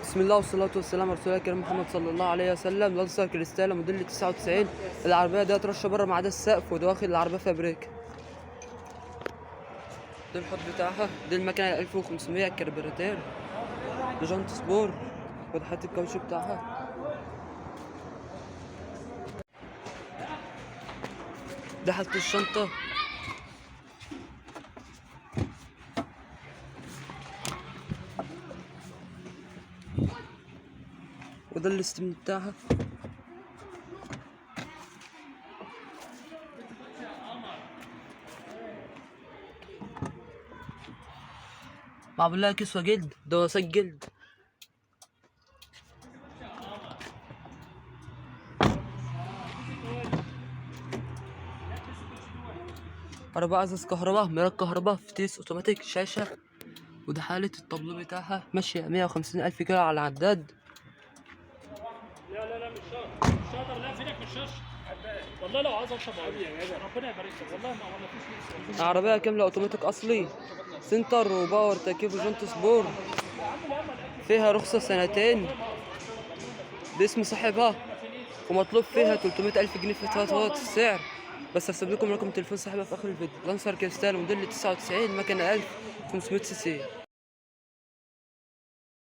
بسم الله والصلاة والسلام على رسول الله الكريم محمد صلى الله عليه وسلم. لانسر كريستاله موديل 99. العربية ديت رشة بره ما عدا السقف، ودواخل العربية فابريك. ده الحوض بتاعها، دي المكنة 1500 الكربيراتير، ده جنط سبور، وده حتة الكاوتش بتاعها. ده حالة الشنطة، وده الاستم بتاعها. معمول لها كسوة جلد، دواسات جلد. أربع أزاز كهرباء، مرايات كهرباء، فتيس أوتوماتيك، شاشة. وده حالة الطابلو بتاعها، ماشية 150,000 كيلو على العداد. لا مش شاطر مش شاطر، لا فينك مش شاطر والله. لو عايز اشرب ربنا يبارك لك والله. ما فيش لسه. عربية كاملة أوتوماتيك أصلي، سنتر وباور، تكييف وجنط سبور. فيها رخصة سنتين باسم صاحبها، ومطلوب فيها 300,000 جنيه في تفاوت السعر. بس هسيب لكم رقم تليفون صاحبها في آخر الفيديو. لانسر كريستال موديل 99، مكنة 1500 سي سي.